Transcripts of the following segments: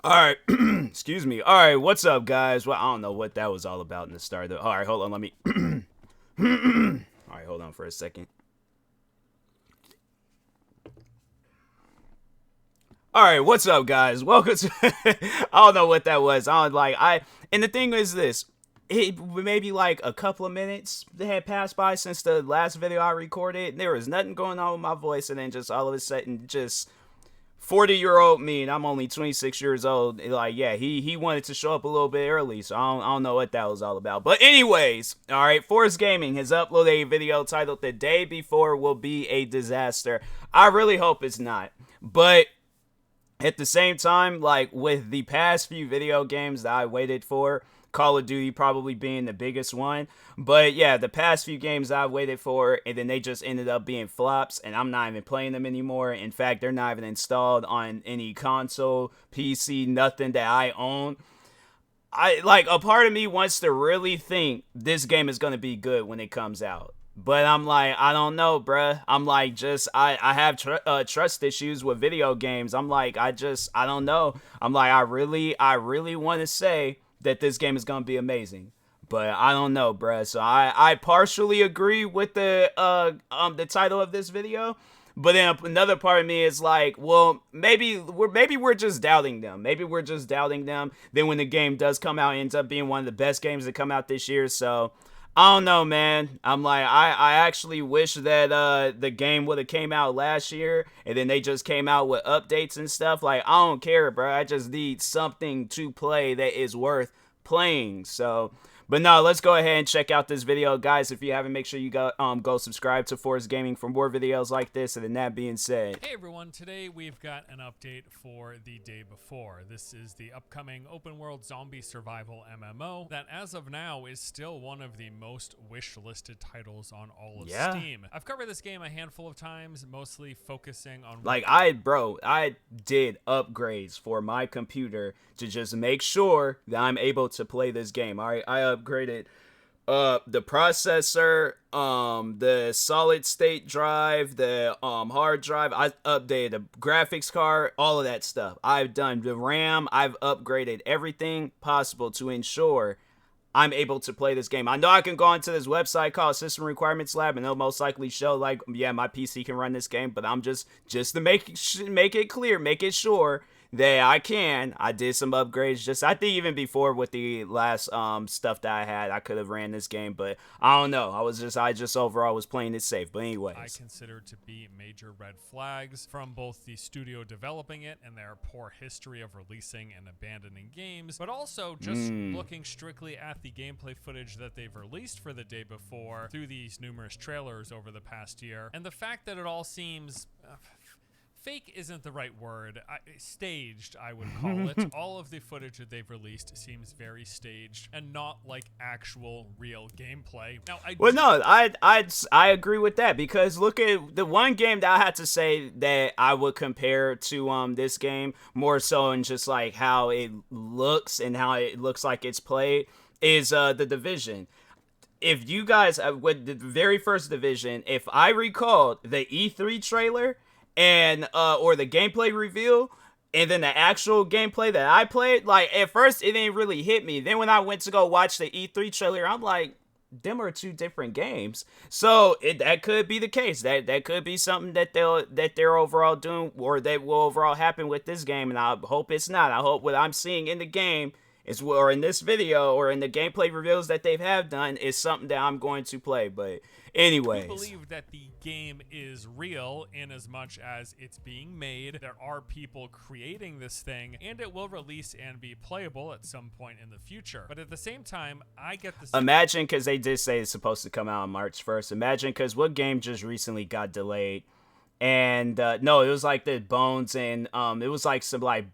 All right, excuse me. All right, what's up, guys? Well, I don't know what that was all about in the start. Though. All right, hold on. Let me. All right, hold on for a second. All right, what's up, guys? Welcome to. I don't know what that was. I don't like. And the thing is this. It maybe like a couple of minutes that had passed by since the last video I recorded. There was nothing going on with my voice, and then just all of a sudden, just 40-year-old me, and I'm only 26 years old. Like, yeah, he wanted to show up a little bit early, so I don't know what that was all about. But anyways, all right, Force Gaming has uploaded a video titled "The Day Before Will Be a Disaster." I really hope it's not, but at the same time, like with the past few video games that I waited for, Call of Duty probably being the biggest one. But yeah, the past few games I waited for, and then they just ended up being flops, and I'm not even playing them anymore. In fact, they're not even installed on any console, PC, nothing that I own. I like a part of me wants to really think this game is gonna be good when it comes out. But I'm like, I don't know, bruh. I'm like, I have trust issues with video games. I'm like, I don't know. I'm like, I really want to say that this game is gonna be amazing, but I don't know, bruh. So I partially agree with the title of this video, but then another part of me is like, well, maybe we're just doubting them. Maybe we're just doubting them. Then when the game does come out, it ends up being one of the best games that come out this year. So I don't know, man. I'm like, I actually wish that the game would have came out last year, and then they just came out with updates and stuff. Like, I don't care, bro. I just need something to play that is worth playing. So, but no, let's go ahead and check out this video, guys. If you haven't, make sure you go subscribe to Force Gaming for more videos like this. And then that being said, hey everyone, today we've got an update for the day before. This is the upcoming open world zombie survival MMO that as of now is still one of the most wish-listed titles on all of Steam. I've covered this game a handful of times, mostly focusing on like I did upgrades for my computer to just make sure that I'm able to play this game. All right, I upgraded the processor, the solid state drive, the hard drive. I updated the graphics card, all of that stuff. I've done the RAM. I've upgraded everything possible to ensure I'm able to play this game. I know I can go onto this website called System Requirements Lab, and they'll most likely show like, yeah, my PC can run this game. But I'm just to make it clear, make it sure that I can. I did some upgrades. Just I think even before with the last stuff that I had, I could have ran this game, but I don't know. I just overall was playing it safe. But anyways, I consider to be major red flags from both the studio developing it and their poor history of releasing and abandoning games, but also just looking strictly at the gameplay footage that they've released for the day before through these numerous trailers over the past year, and the fact that it all seems fake isn't the right word. Staged, I would call it. All of the footage that they've released seems very staged and not like actual real gameplay. Now, I agree with that, because look at the one game that I had to say that I would compare to this game more so in just like how it looks and how it looks like it's played is the Division. If you guys with the very first Division, if I recalled the E3 trailer and or the gameplay reveal and then the actual gameplay that I played, like at first it didn't really hit me. Then when I went to go watch the E3 trailer, I'm like, them are two different games. So that could be the case. That could be something that they're overall doing, or that will overall happen with this game. And I hope it's not. I hope what I'm seeing in the game is, or in this video, or in the gameplay reveals that they've have done, is something that I'm going to play. But anyways, we believe that the game is real in as much as it's being made. There are people creating this thing, and it will release and be playable at some point in the future. But at the same time, I get this. Imagine, because they did say it's supposed to come out on March 1st. Imagine, because what game just recently got delayed? And no, it was like the Bones, and it was like some like,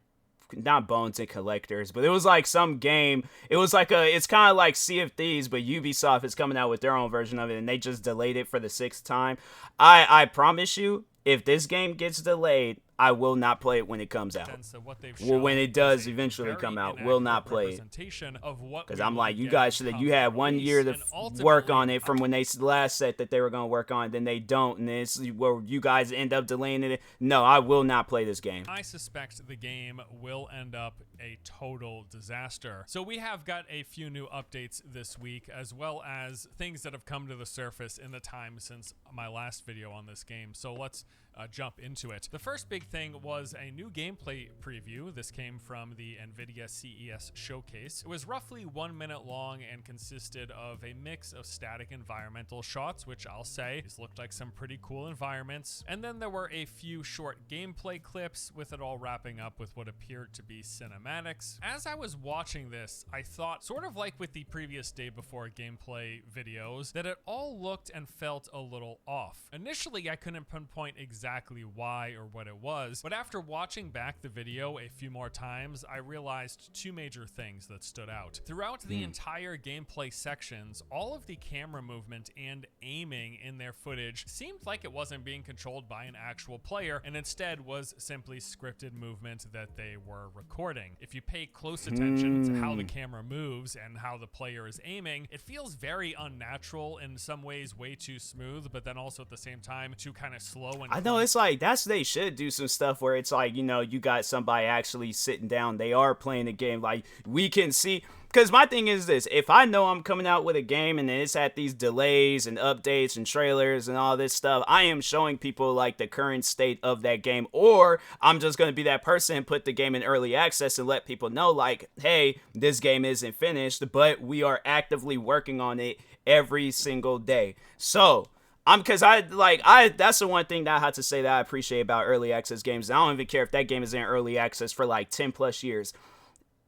not Bones and Collectors, but it was like some game. It was like it's kind of like Sea of Thieves, but Ubisoft is coming out with their own version of it, and they just delayed it for the 6th time. I promise you, if this game gets delayed, I will not play it when it comes out. Sense that what they've Well, when shown it does is a eventually very come out, will not inaccurate play it. representation of what Because we I'm will like, be you guys getting should have. You come had 1 year to release, and work on ultimately, it from when they last said that they were going to work on it. Then they don't, and it's where you guys end up delaying it. No, I will not play this game. I suspect the game will end up a total disaster. So we have got a few new updates this week, as well as things that have come to the surface in the time since my last video on this game. So let's jump into it. The first big thing was a new gameplay preview. This came from the NVIDIA CES showcase. It was roughly 1 minute long and consisted of a mix of static environmental shots, which I'll say these looked like some pretty cool environments. And then there were a few short gameplay clips, with it all wrapping up with what appeared to be cinematics. As I was watching this, I thought, sort of like with the previous day before gameplay videos, that it all looked and felt a little off. Initially, I couldn't pinpoint exactly why or what it was, but after watching back the video a few more times, I realized two major things that stood out. Throughout the entire gameplay sections, all of the camera movement and aiming in their footage seemed like it wasn't being controlled by an actual player, and instead was simply scripted movement that they were recording. If you pay close attention to how the camera moves and how the player is aiming, it feels very unnatural, in some ways way too smooth, but then also at the same time too kind of slow and I know, it's like, they should do some stuff where it's like, you got somebody actually sitting down, they are playing the game, like, we can see. Because my thing is this, if I know I'm coming out with a game and it's at these delays and updates and trailers and all this stuff, I am showing people like the current state of that game, or I'm just going to be that person and put the game in early access and let people know, like, hey, this game isn't finished, but we are actively working on it every single day. So that's the one thing that I have to say that I appreciate about early access games. I don't even care if that game is in early access for like 10 plus years.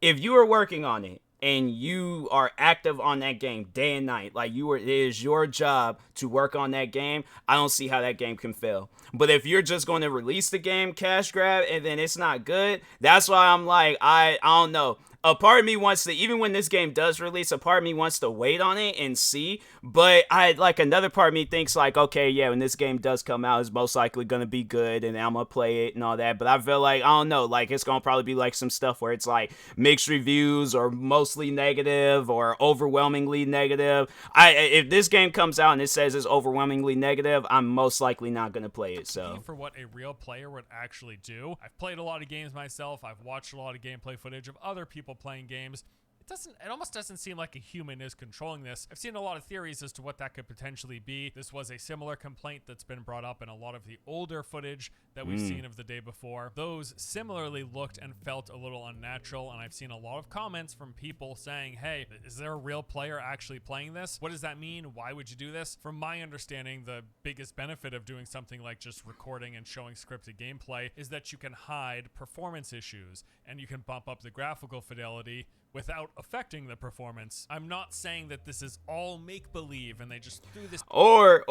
If you are working on it and you are active on that game day and night, like it is your job to work on that game, I don't see how that game can fail. But if you're just going to release the game, cash grab, and then it's not good, that's why I'm like, I don't know. A part of me wants to, even when this game does release, a part of me wants to wait on it and see, but another part of me thinks like, okay, yeah, when this game does come out, it's most likely going to be good and I'm going to play it and all that, but I feel like, I don't know, like it's going to probably be like some stuff where it's like mixed reviews or mostly negative or overwhelmingly negative. If this game comes out and it says it's overwhelmingly negative, I'm most likely not going to play it, so. For what a real player would actually do. I've played a lot of games myself, I've watched a lot of gameplay footage of other people playing games. It almost doesn't seem like a human is controlling this. I've seen a lot of theories as to what that could potentially be. This was a similar complaint that's been brought up in a lot of the older footage that we've seen of the day before. Those similarly looked and felt a little unnatural, and I've seen a lot of comments from people saying, hey, is there a real player actually playing this? What does that mean? Why would you do this? From my understanding, the biggest benefit of doing something like just recording and showing scripted gameplay is that you can hide performance issues, and you can bump up the graphical fidelity without affecting the performance. I'm not saying that this is all make-believe and they just threw this or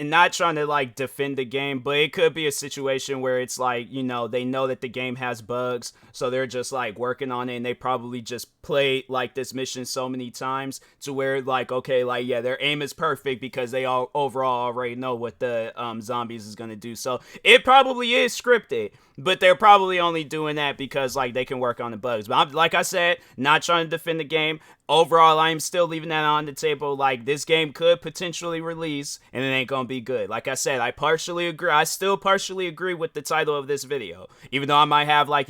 not trying to like defend the game, but it could be a situation where it's like, they know that the game has bugs, so they're just like working on it, and they probably just played like this mission so many times to where like, okay, like, yeah, their aim is perfect because they all overall already know what the zombies is gonna do. So it probably is scripted, but they're probably only doing that because like they can work on the bugs. But like I said, not trying to defend the game. Overall, I'm still leaving that on the table. Like, this game could potentially release, and it ain't gonna be good. Like I said, I partially agree. I still partially agree with the title of this video, even though I might have like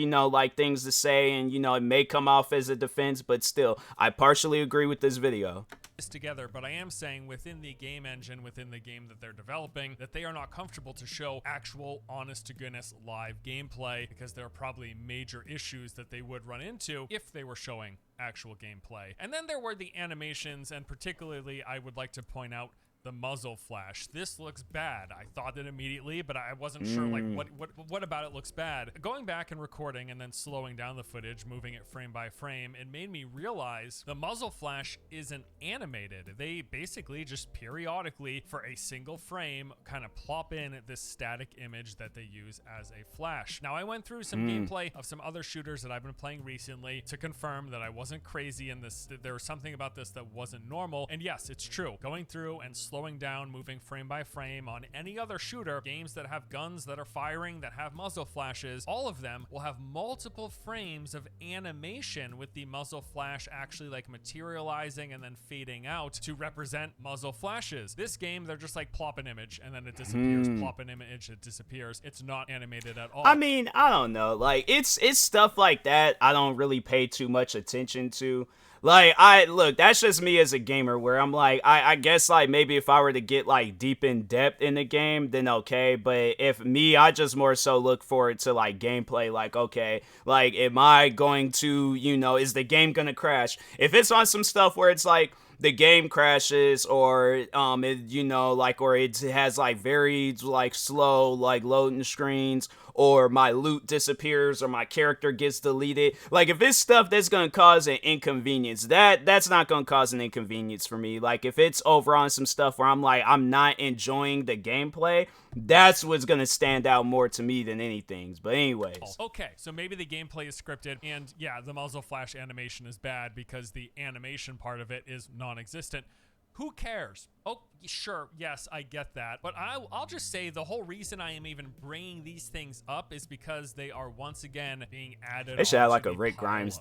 things to say, and it may come off as a defense, but still, I partially agree with this video. Together, but I am saying within the game engine, within the game that they're developing, that they are not comfortable to show actual, honest-to-goodness live gameplay, because there are probably major issues that they would run into if they were showing actual gameplay. And then there were the animations, and particularly I would like to point out the muzzle flash. This looks bad. I thought it immediately, but I wasn't sure like what about it looks bad. Going back and recording and then slowing down the footage, moving it frame by frame, it made me realize the muzzle flash isn't animated. They basically just periodically, for a single frame, kind of plop in this static image that they use as a flash. Now, I went through some gameplay of some other shooters that I've been playing recently to confirm that I wasn't crazy in this, that there was something about this that wasn't normal. And yes, it's true. Going through and slowing down, moving frame by frame. On any other shooter, games that have guns that are firing, that have muzzle flashes, all of them will have multiple frames of animation with the muzzle flash actually like materializing and then fading out to represent muzzle flashes. This game, they're just like plop an image and then it disappears, plop an image, it disappears. It's not animated at all. I mean, I don't know. Like, it's stuff like that I don't really pay too much attention to. Like, look, that's just me as a gamer, where I'm like, I guess, like, maybe if I were to get, like, deep in depth in the game, then okay, but if me, I just more so look forward to, like, gameplay, like, okay, like, am I going to, you know, is the game gonna crash? If it's on some stuff where it's, like, the game crashes, or it, you know, like, or it has like very like slow like loading screens, or my loot disappears, or my character gets deleted, like if it's stuff that's gonna cause an inconvenience, that's not gonna cause an inconvenience for me. Like if it's over on some stuff where I'm like, I'm not enjoying the gameplay, that's what's gonna stand out more to me than anything. But anyways, okay, so maybe the gameplay is scripted, and yeah, the muzzle flash animation is bad because the animation part of it is non-existent. Who cares? Oh, sure, yes, I get that. But I'll just say the whole reason I am even bringing these things up is because they are once again being added. They should have like a a Rick Grimes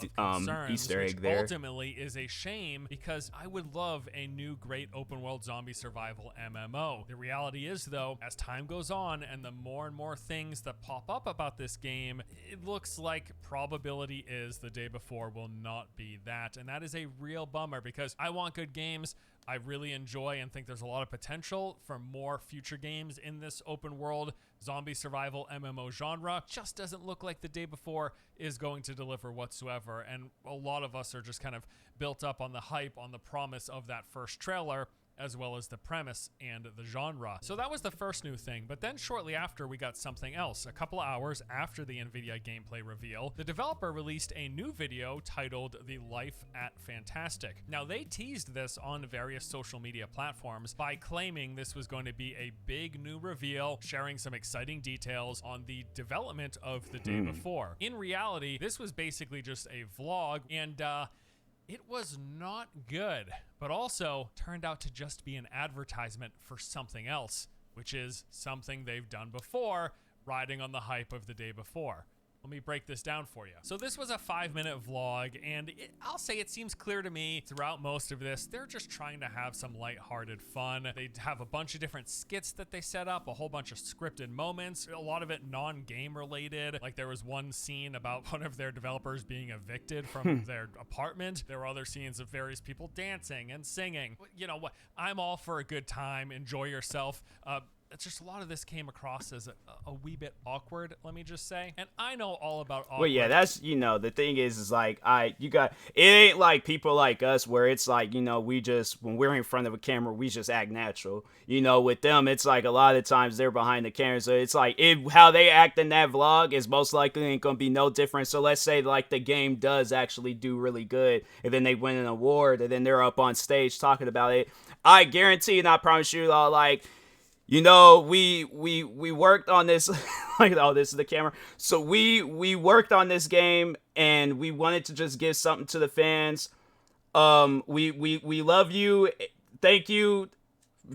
Easter egg there. Ultimately is a shame, because I would love a new great open world zombie survival MMO. The reality is, though, as time goes on and the more and more things that pop up about this game, it looks like probability is the day before will not be that. And that is a real bummer, because I want good games. I really enjoy and think there's a lot of potential for more future games in this open world zombie survival MMO genre. Just doesn't look like the day before is going to deliver whatsoever. And a lot of us are just kind of built up on the hype, on the promise of that first trailer, as well as the premise and the genre. So that was the first new thing, but then shortly after we got something else. A couple of hours after the NVIDIA gameplay reveal, the developer released a new video titled The Life at Fantastic. Now they teased this on various social media platforms by claiming this was going to be a big new reveal, sharing some exciting details on the development of the day before. In reality, this was basically just a vlog, and it was not good, but also turned out to just be an advertisement for something else, which is something they've done before, riding on the hype of the day before. Let me break this down for you. So this was a 5-minute vlog, and I'll say it seems clear to me throughout most of this, they're just trying to have some lighthearted fun. They have a bunch of different skits that they set up, a whole bunch of scripted moments, a lot of it non-game related. Like there was one scene about one of their developers being evicted from their apartment. There were other scenes of various people dancing and singing. You know what? I'm all for a good time. Enjoy yourself. It's just a lot of this came across as a wee bit awkward, let me just say. And I know all about awkward. Well, yeah, that's, you know, the thing is like, it ain't like people like us where it's like, you know, we just, when we're in front of a camera, we just act natural. You know, with them, it's like a lot of times they're behind the camera. So it's like, how they act in that vlog is most likely ain't going to be no different. So let's say like the game does actually do really good, and then they win an award, and then they're up on stage talking about it. I guarantee and I promise you, like, you know, we worked on this, like, oh, this is the camera. So we worked on this game, and we wanted to just give something to the fans. We love you. Thank you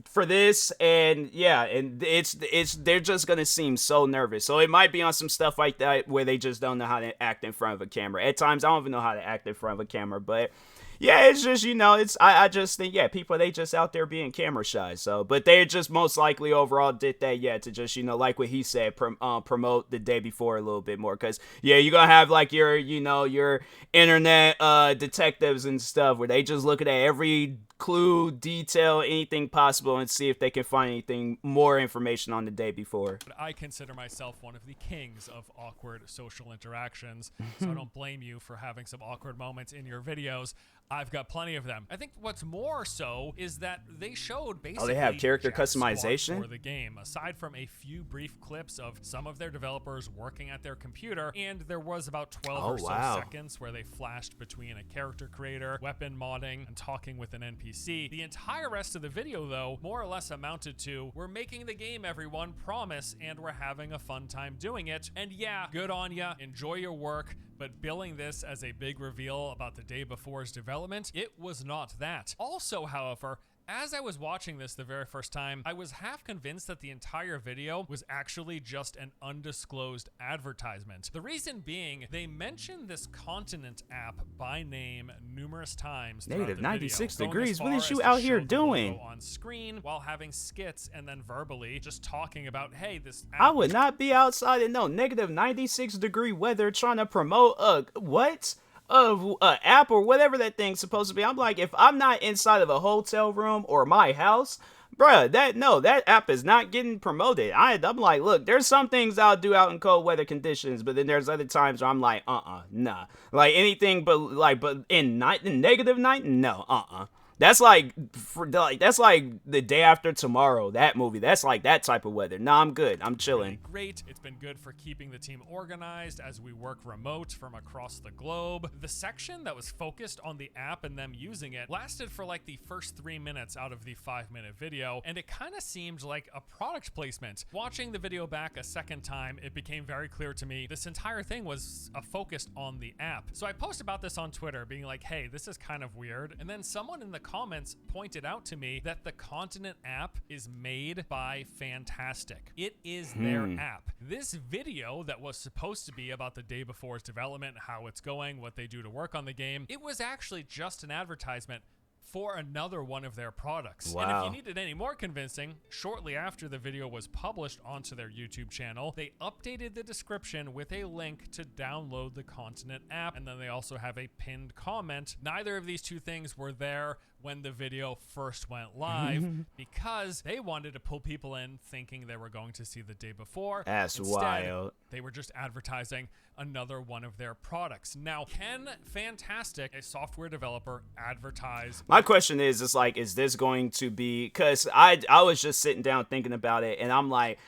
for this. And yeah, and they're just gonna seem so nervous. So it might be on some stuff like that where they just don't know how to act in front of a camera. At times I don't even know how to act in front of a camera, but yeah, it's just, you know, I just think, yeah, people, they just out there being camera shy. So, but they just most likely overall did that, yeah, to just, you know, like what he said, promote the day before a little bit more. Because, yeah, you're going to have like your, you know, your internet detectives and stuff where they just looking at every clue, detail, anything possible, and see if they can find anything more information on the day before. I consider myself one of the kings of awkward social interactions, so I don't blame you for having some awkward moments in your videos. I've got plenty of them. I think what's more so is that they showed basically they have character customization for the game, aside from a few brief clips of some of their developers working at their computer, and there was about 12 so seconds where they flashed between a character creator, weapon modding, and talking with an NPC. The entire rest of the video, though, more or less amounted to, we're making the game, everyone, promise, and we're having a fun time doing it. And yeah, good on ya, enjoy your work, but billing this as a big reveal about the day before's development, it was not that. Also, however, As I was watching this the very first time, I was half convinced that the entire video was actually just an undisclosed advertisement. The reason being, they mentioned this continent app by name numerous times throughout the video. -96 going degrees. as What far is you as to out here show the logo doing? on screen while having skits and then verbally just talking about, hey, this app I would not be outside in no -96 degree weather trying to promote what? App or whatever that thing's supposed to be. I'm like, if I'm not inside of a hotel room or my house, bruh, that app is not getting promoted. I'm like, look, there's some things I'll do out in cold weather conditions, but then there's other times where I'm like, nah. Like anything but in negative night, no, That's like the day after tomorrow, that movie. That's like that type of weather. Nah, I'm good. I'm chilling. Great. It's been good for keeping the team organized as we work remote from across the globe. The section that was focused on the app and them using it lasted for like the first 3 minutes out of the 5-minute video, and it kind of seemed like a product placement. Watching the video back a second time, it became very clear to me this entire thing was focused on the app. So I posted about this on Twitter, being like, hey, this is kind of weird. And then someone in the comments pointed out to me that the Continent app is made by Fantastic. It is their app. This video that was supposed to be about the day before's development, how it's going, what they do to work on the game, it was actually just an advertisement for another one of their products. Wow. And if you needed any more convincing, shortly after the video was published onto their YouTube channel, they updated the description with a link to download the Continent app, and then they also have a pinned comment. Neither of these two things were there when the video first went live because they wanted to pull people in thinking they were going to see the day before. That's Instead, wild. they were just advertising another one of their products. Now, can Fantastic, a software developer, advertise? My question is is this going to be, because I was just sitting down thinking about it, and I'm like,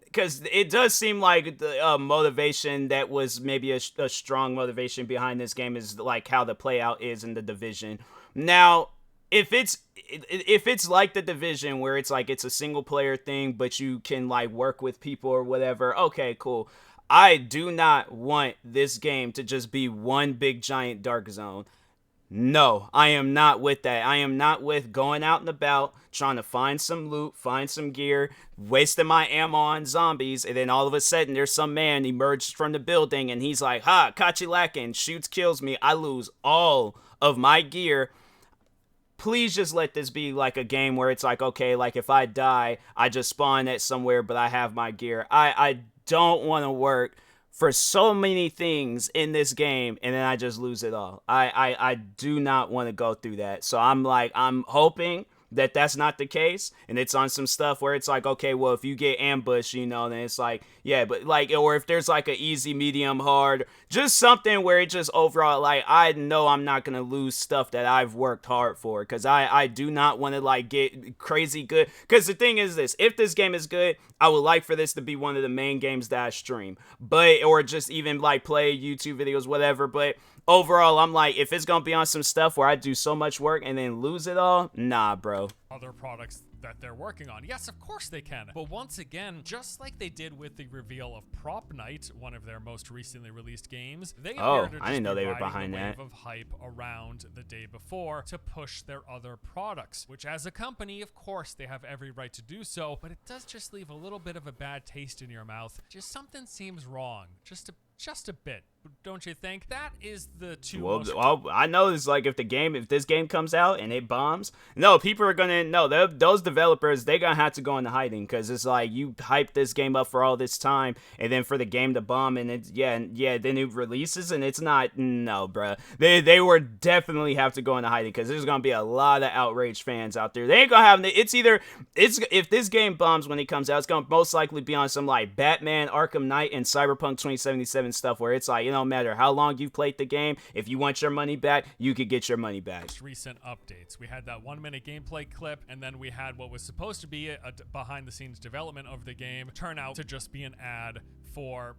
because it does seem like the motivation that was maybe a strong motivation behind this game is like how the play out is in the Division. Now, if it's like the Division where it's like it's a single player thing, but you can like work with people or whatever, okay, cool. I do not want this game to just be one big giant dark zone. No, I am not with that. I am not with going out and about, trying to find some loot, find some gear, wasting my ammo on zombies, and then all of a sudden there's some man emerged from the building and he's like, ha, caught you lacking, shoots, kills me, I lose all of my gear. Please just let this be like a game where it's like, okay, like if I die, I just spawn at somewhere, but I have my gear. I don't want to work for so many things in this game and then I just lose it all. I do not want to go through that. So I'm hoping that that's not the case, and it's on some stuff where it's like, okay, well, if you get ambushed, then it's like, yeah, but like, or if there's like a easy, medium, hard, just something where it just overall, like, I know I'm not gonna lose stuff that I've worked hard for, because I do not want to like get crazy good, because the thing is this, if this game is good, I would like for this to be one of the main games that I stream, or just even like play YouTube videos, whatever, but overall, I'm like, if it's gonna be on some stuff where I do so much work and then lose it all, nah, bro. Other products that they're working on. Yes, of course they can. But once again, just like they did with the reveal of Prop Night, one of their most recently released games, they appear to I didn't know they were riding behind the that. wave of hype around the day before to push their other products, which as a company, of course, they have every right to do so, but it does just leave a little bit of a bad taste in your mouth. Just something seems wrong. Just a bit. Don't you think? That is the two most... Well, I know it's like if this game comes out and it bombs, no, people are gonna those developers, they're gonna have to go into hiding, because it's like you hyped this game up for all this time and then for the game to bomb and it's then it releases and it's not. No, bruh. They would definitely have to go into hiding, because there's gonna be a lot of outraged fans out there. They ain't gonna have if this game bombs when it comes out, it's gonna most likely be on some like Batman Arkham Knight and Cyberpunk 2077 stuff where it's like, no matter how long you've played the game, if you want your money back, you could get your money back. Recent updates. We had that 1-minute gameplay clip, and then we had what was supposed to be a behind-the-scenes development of the game turn out to just be an ad for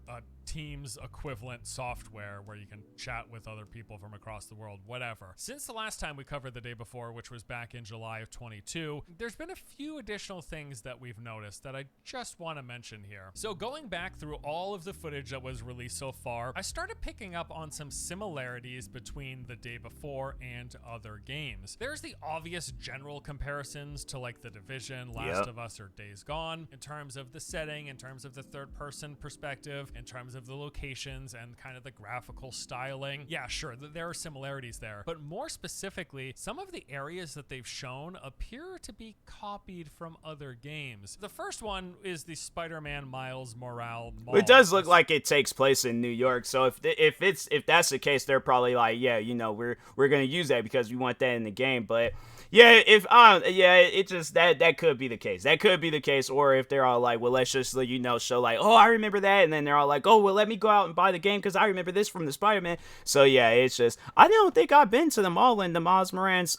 Teams equivalent software where you can chat with other people from across the world, whatever. Since the last time we covered the day before, which was back in July of 22, there's been a few additional things that we've noticed that I just want to mention here. So going back through all of the footage that was released so far, I started picking up on some similarities between the day before and other games. There's the obvious general comparisons to like The Division, Last of Us, or Days Gone, in terms of the setting, in terms of the third-person perspective, in terms of the locations and kind of the graphical styling. Yeah, sure, there are similarities there. But more specifically, some of the areas that they've shown appear to be copied from other games. The first one is the Spider-Man Miles Morales Mall. It does look like it takes place in New York, so if that's the case, they're probably like, yeah, you know, we're gonna use that because we want that in the game. But yeah, it just that could be the case. That could be the case, or if they're all like, well, let's just, you know, show like, oh, I remember that, and then they're all like, oh, well, let me go out and buy the game because I remember this from the Spider-Man. So yeah, it's just, I don't think I've been to the mall in the Miles Morales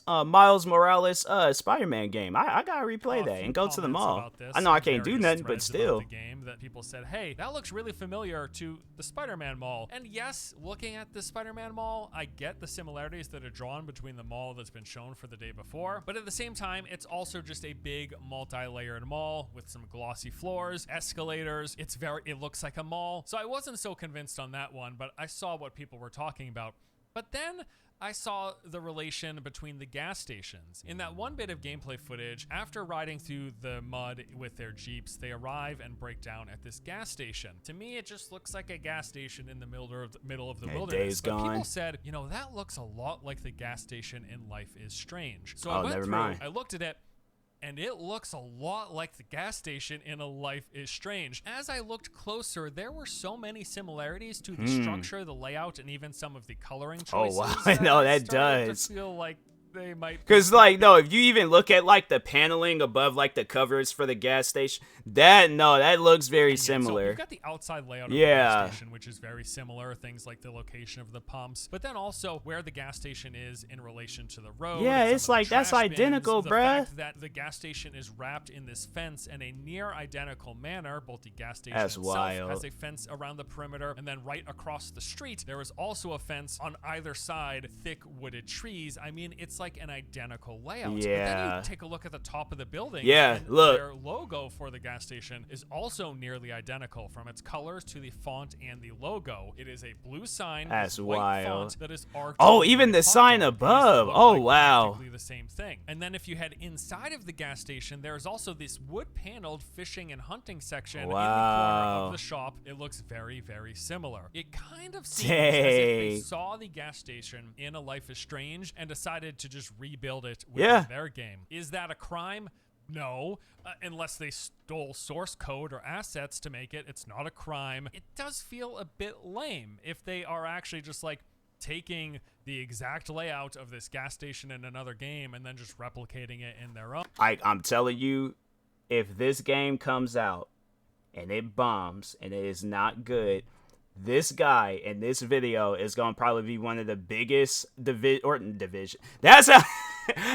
Spider-Man game. I gotta replay that and go to the mall. I know I can't do nothing, but still. The game that people said, hey, that looks really familiar to the Spider-Man mall. And yes, looking at the Spider-Man mall, I get the similarities that are drawn between the mall that's been shown for the day before, but at the same time, it's also just a big multi-layered mall with some glossy floors, escalators. It looks like a mall. So I wasn't so convinced on that one, but I saw what people were talking about. But then I saw the relation between the gas stations. In that one bit of gameplay footage, after riding through the mud with their Jeeps, they arrive and break down at this gas station. To me, it just looks like a gas station in the middle of the wilderness. But people said, you know, that looks a lot like the gas station in Life is Strange. So I went through, I looked at it, and it looks a lot like the gas station in A Life is Strange. As I looked closer, there were so many similarities to the structure, the layout, and even some of the coloring choices. Oh, wow. I know, that does. To feel like they might, because like, no, if you even look at like the paneling above like the covers for the gas station, that looks very similar. So you've got the outside layout of the gas station, which is very similar, things like the location of the pumps, but then also where the gas station is in relation to the road. Yeah, it's like that's identical, bruh. The fact that the gas station is wrapped in this fence in a near identical manner. Both the gas station itself has a fence around the perimeter, and then right across the street there is also a fence on either side, thick wooded trees. I mean, it's like an identical layout. Yeah. But then you take a look at the top of the building. Yeah, and look. Their logo for the gas station is also nearly identical, from its colors to the font and the logo. It is a blue sign. That's white wild. Font that is arched. Oh, even the sign above. Oh, wow. The same thing. And then if you head inside of the gas station, there's also this wood-paneled fishing and hunting section in the corner of the shop. It looks very, very similar. It kind of seems as if they saw the gas station in A Life is Strange and decided to just rebuild it with their game. Is that a crime? No, unless they stole source code or assets to make it. It's not a crime. It does feel a bit lame if they are actually just like taking the exact layout of this gas station in another game and then just replicating it in their own. I'm telling you, if this game comes out and it bombs and it is not good, this guy in this video is going to probably be one of the biggest division. That's how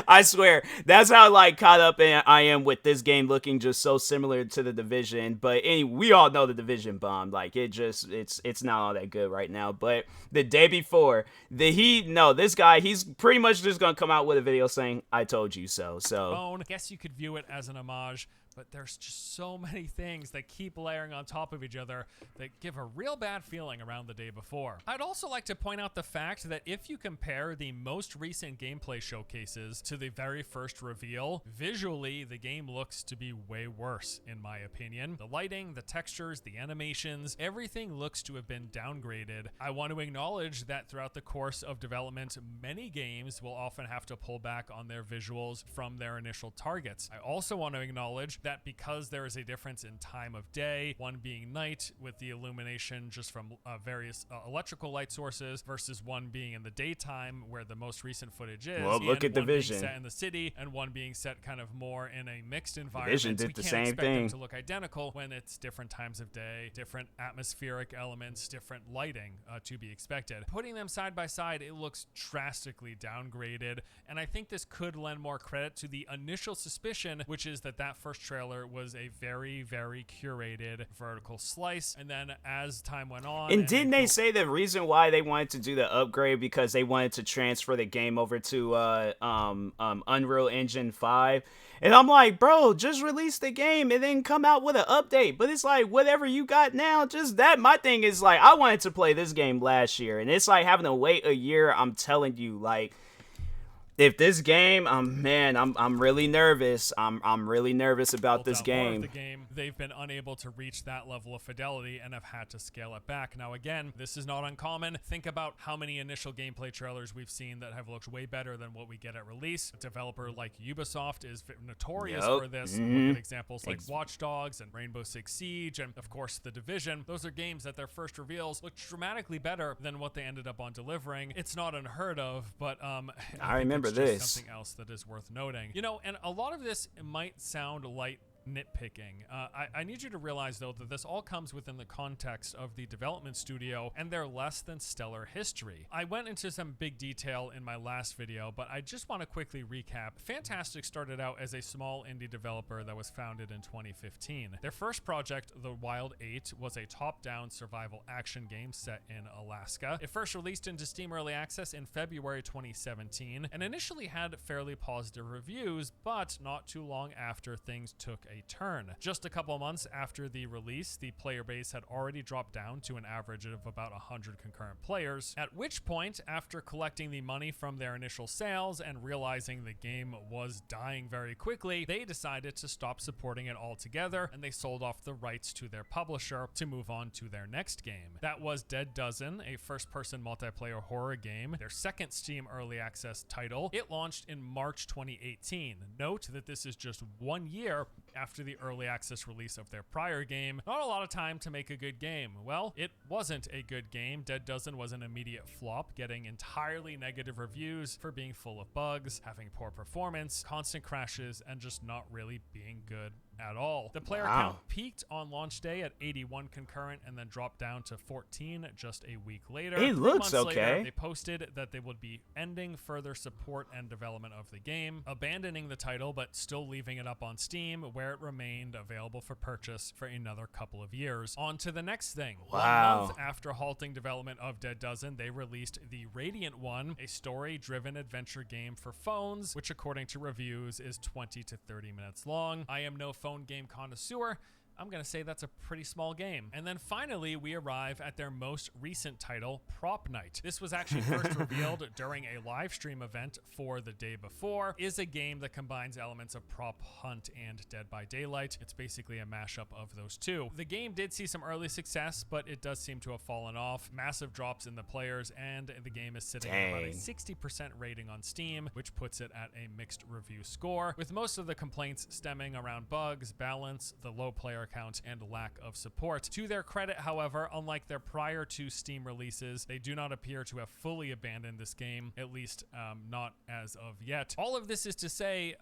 I swear, that's how like caught up I am with this game looking just so similar to the Division. But anyway, we all know the Division bombed. Like it's not all that good right now. But the day before, this guy, he's pretty much just gonna come out with a video saying, "I told you so." So I guess you could view it as an homage. But there's just so many things that keep layering on top of each other that give a real bad feeling around the day before. I'd also like to point out the fact that if you compare the most recent gameplay showcases to the very first reveal, visually the game looks to be way worse in my opinion. The lighting, the textures, the animations, everything looks to have been downgraded. I want to acknowledge that throughout the course of development, many games will often have to pull back on their visuals from their initial targets. I also want to acknowledge that because there is a difference in time of day, one being night with the illumination just from various electrical light sources versus one being in the daytime where the most recent footage is. Well, look at Division. One being set in the city and one being set kind of more in a mixed environment. Division did the same thing. We can't expect them to look identical when it's different times of day, different atmospheric elements, different lighting to be expected. Putting them side by side, it looks drastically downgraded, and I think this could lend more credit to the initial suspicion, which is that first trailer trailer was a very, very curated vertical slice. And then as time went on, and didn't they say the reason why they wanted to do the upgrade because they wanted to transfer the game over to Unreal Engine 5? And I'm like, bro, just release the game and then come out with an update. But it's like, whatever you got now, just that. My thing is like, I wanted to play this game last year, and it's like having to wait a year. I'm telling you, like, if this game, I'm really nervous. I'm really nervous about this game. The game. They've been unable to reach that level of fidelity and have had to scale it back. Now, again, this is not uncommon. Think about how many initial gameplay trailers we've seen that have looked way better than what we get at release. A developer like Ubisoft is notorious for this. Look at examples like Watch Dogs and Rainbow Six Siege, and of course The Division. Those are games that their first reveals looked dramatically better than what they ended up on delivering. It's not unheard of, but I remember this. Something else that is worth noting. You know, and a lot of this might sound light nitpicking. I need you to realize, though, that this all comes within the context of the development studio and their less than stellar history. I went into some big detail in my last video, but I just want to quickly recap. Fantastic started out as a small indie developer that was founded in 2015. Their first project, The Wild 8, was a top-down survival action game set in Alaska. It first released into Steam Early Access in February 2017 and initially had fairly positive reviews, but not too long after, things took a turn. Just a couple months after the release, the player base had already dropped down to an average of about 100 concurrent players, at which point, after collecting the money from their initial sales and realizing the game was dying very quickly, they decided to stop supporting it altogether, and they sold off the rights to their publisher to move on to their next game. That was Dead Dozen, a first-person multiplayer horror game, their second Steam Early Access title. It launched in March 2018. Note that this is just 1 year after the early access release of their prior game. Not a lot of time to make a good game. Well, it wasn't a good game. Dead Dozen was an immediate flop, getting entirely negative reviews for being full of bugs, having poor performance, constant crashes, and just not really being good at all. The player count peaked on launch day at 81 concurrent and then dropped down to 14 just a week later. It looks okay. Later, they posted that they would be ending further support and development of the game, abandoning the title but still leaving it up on Steam, where it remained available for purchase for another couple of years. On to the next thing. 1 month after halting development of Dead Dozen, they released The Radiant One, a story-driven adventure game for phones, which according to reviews is 20 to 30 minutes long. I am no phone game connoisseur. I'm going to say that's a pretty small game. And then finally, we arrive at their most recent title, Prop Night. This was actually first revealed during a live stream event for the day before. Is a game that combines elements of Prop Hunt and Dead by Daylight. It's basically a mashup of those two. The game did see some early success, but it does seem to have fallen off. Massive drops in the players, and the game is sitting at about a 60% rating on Steam, which puts it at a mixed review score, with most of the complaints stemming around bugs, balance, the low player count, and lack of support. To their credit, however, unlike their prior two Steam releases, they do not appear to have fully abandoned this game, at least not as of yet. All of this is to say,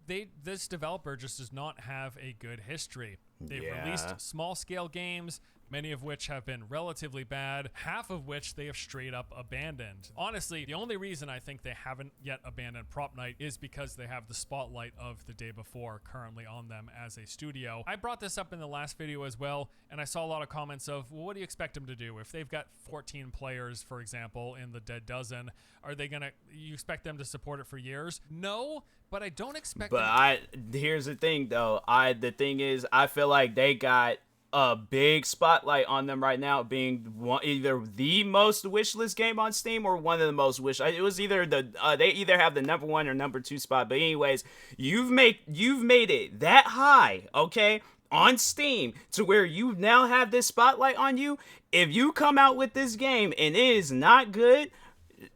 this developer just does not have a good history. They've released small-scale games, many of which have been relatively bad, half of which they have straight up abandoned. Honestly, the only reason I think they haven't yet abandoned Prop Night is because they have the spotlight of the day before currently on them as a studio. I brought this up in the last video as well, and I saw a lot of comments of, well, what do you expect them to do? If they've got 14 players, for example, in the Dead Dozen, are they gonna, you expect them to support it for years? No, but I don't expect here's the thing though, the thing is, I feel like they got a big spotlight on them right now, being either the most wishlist game on Steam or one of the most it was either they either have the #1 or #2 spot. But anyways, you've made it that high, okay, on Steam, to where you now have this spotlight on you. If you come out with this game and it is not good,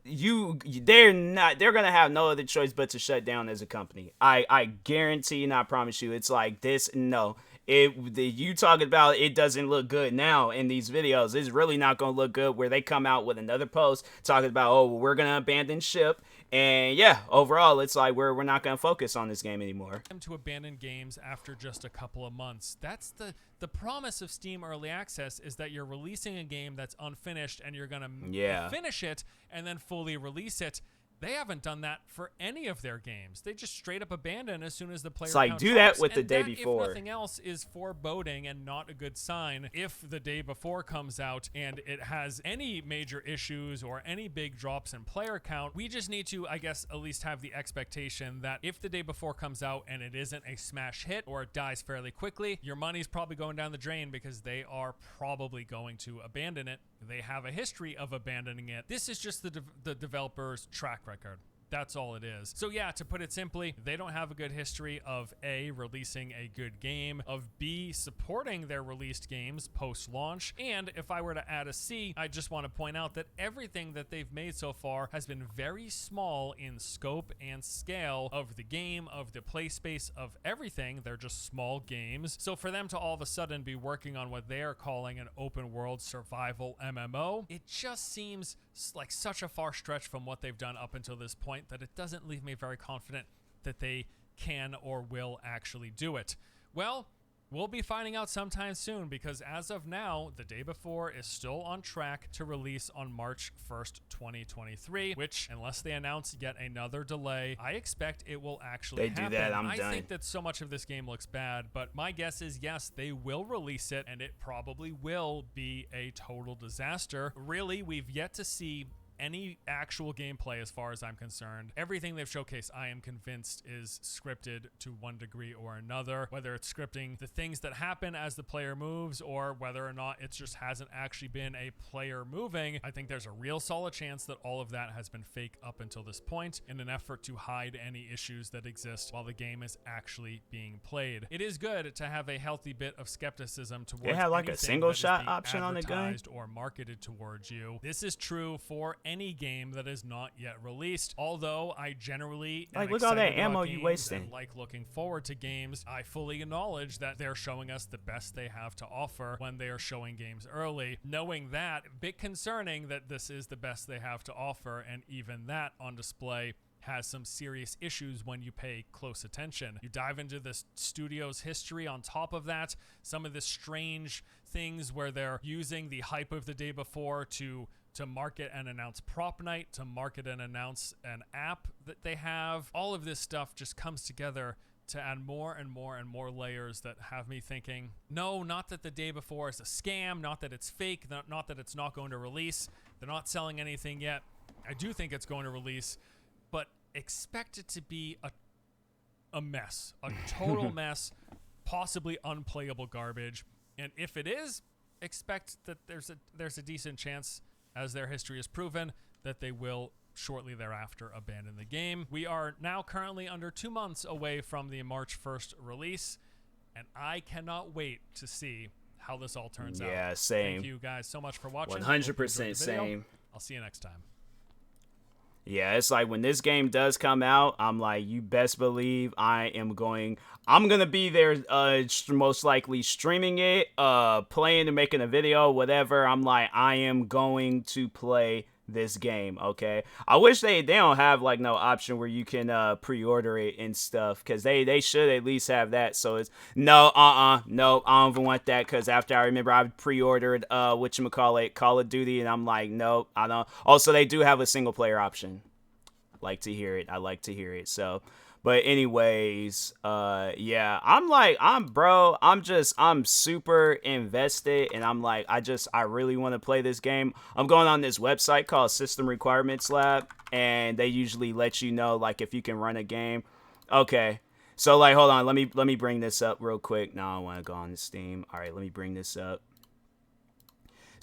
they're gonna have no other choice but to shut down as a company. I guarantee and I promise you, it's like this. No, you talking about it doesn't look good now in these videos. It's really not gonna look good where they come out with another post talking about, oh, we're gonna abandon ship. And yeah, overall, it's like we're not going to focus on this game anymore. To abandon games after just a couple of months. That's the promise of Steam Early Access, is that you're releasing a game that's unfinished and you're going to finish it and then fully release it. They haven't done that for any of their games. They just straight up abandon as soon as the player It's like, count do drops. that with the And day that, before. if nothing else, is foreboding and not a good sign if the day before comes out and it has any major issues or any big drops in player count. We just need to, I guess, at least have the expectation that if the day before comes out and it isn't a smash hit or it dies fairly quickly, your money's probably going down the drain because they are probably going to abandon it. They have a history of abandoning it. This is just the developer's track record. That's all it is. So yeah, to put it simply, they don't have a good history of A, releasing a good game, of B, supporting their released games post-launch, and if I were to add a C, I just want to point out that everything that they've made so far has been very small in scope and scale of the game, of the play space, of everything. They're just small games. So for them to all of a sudden be working on what they are calling an open world survival MMO, it just seems like such a far stretch from what they've done up until this point that it doesn't leave me very confident that they can or will actually do it. Well, we'll be finding out sometime soon because as of now, the day before is still on track to release on March 1st, 2023, which, unless they announce yet another delay, I expect it will actually happen. They do that, I done. think that so much of this game looks bad, but my guess is yes, they will release it, and it probably will be a total disaster. Really, we've yet to see any actual gameplay as far as I'm concerned. Everything they've showcased, I am convinced, is scripted to one degree or another, whether it's scripting the things that happen as the player moves or whether or not it just hasn't actually been a player moving. I think there's a real solid chance that all of that has been fake up until this point in an effort to hide any issues that exist while the game is actually being played. It is good to have a healthy bit of skepticism towards They have like a single shot being option on the gun or marketed towards you. This is true for any game that is not yet released. Although I generally am look at all that excited ammo about you games wasting. and like looking forward to games, I fully acknowledge that they're showing us the best they have to offer when they are showing games early. Knowing that, a bit concerning that this is the best they have to offer, and even that on display has some serious issues when you pay close attention. You dive into the studio's history on top of that, some of the strange things where they're using the hype of the day before to market and announce prop night, to market and announce an app that they have. All of this stuff just comes together to add more and more and more layers that have me thinking, no, not that the day before is a scam, not that it's fake, not that it's not going to release. They're not selling anything yet. I do think it's going to release, but expect it to be a mess, a total mess, possibly unplayable garbage. And if it is, expect that there's a decent chance, as their history has proven, that they will shortly thereafter abandon the game. We are now currently under 2 months away from the March 1st release, and I cannot wait to see how this all turns out. Yeah, same. Thank you guys so much for watching. 100% same. I'll see you next time. Yeah, it's like when this game does come out, I'm like, you best believe I'm gonna be there, most likely streaming it, playing and making a video, whatever. I'm like, I am going to play this game, okay? I wish they don't have like no option where you can pre-order it and stuff, because they should at least have that. So it's no, no, I don't even want that, because after I remember I pre-ordered whatchamacallit, Call of Duty, and I'm like, nope, I don't. Also, they do have a single player option. I like to hear it. So, but anyways, yeah, I'm super invested, and I'm like, I really want to play this game. I'm going on this website called System Requirements Lab, and they usually let you know, like, if you can run a game. Okay, so, like, hold on, let me bring this up real quick. No, I want to go on to Steam. All right, let me bring this up.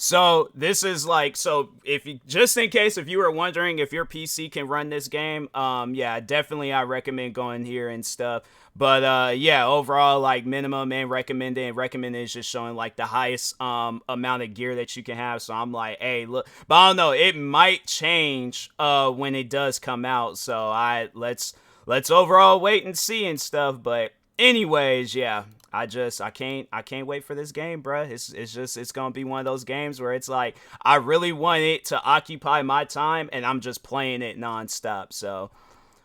So this is like, so if you, just in case if you were wondering if your PC can run this game, yeah, definitely I recommend going here and stuff. But yeah, overall, like, minimum and recommended is just showing like the highest amount of gear that you can have. So I'm like, hey, look, but I don't know, it might change when it does come out. So let's overall wait and see and stuff. But anyways, yeah. I can't wait for this game, bruh. It's gonna be one of those games where it's like, I really want it to occupy my time, and I'm just playing it nonstop. So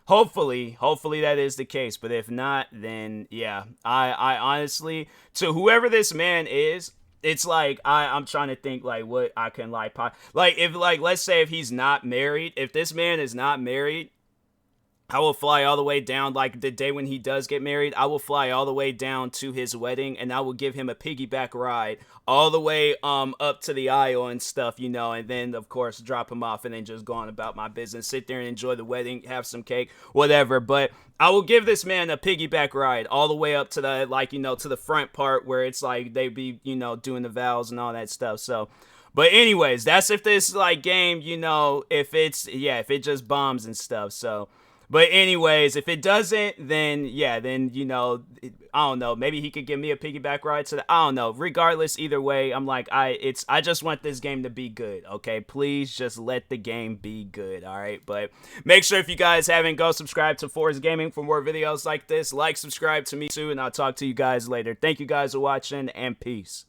hopefully that is the case. But if not, then yeah, I honestly, to whoever this man is, it's like I'm trying to think like what I can like if like let's say if he's not married, if this man is not married, I will fly all the way down, like the day when he does get married, I will fly all the way down to his wedding, and I will give him a piggyback ride all the way up to the aisle and stuff, you know, and then of course drop him off and then just go on about my business, sit there and enjoy the wedding, have some cake, whatever. But I will give this man a piggyback ride all the way up to the, like, you know, to the front part where it's like they be, you know, doing the vows and all that stuff. So but anyways, that's if this like game, you know, if it just bombs and stuff. So but anyways, if it doesn't, then yeah, then, you know, I don't know, maybe he could give me a piggyback ride to the, I don't know. Regardless, either way, I'm like, I just want this game to be good, okay? Please just let the game be good, all right? But make sure if you guys haven't, go subscribe to Force Gaming for more videos like this. Like, subscribe to me too, and I'll talk to you guys later. Thank you guys for watching, and peace.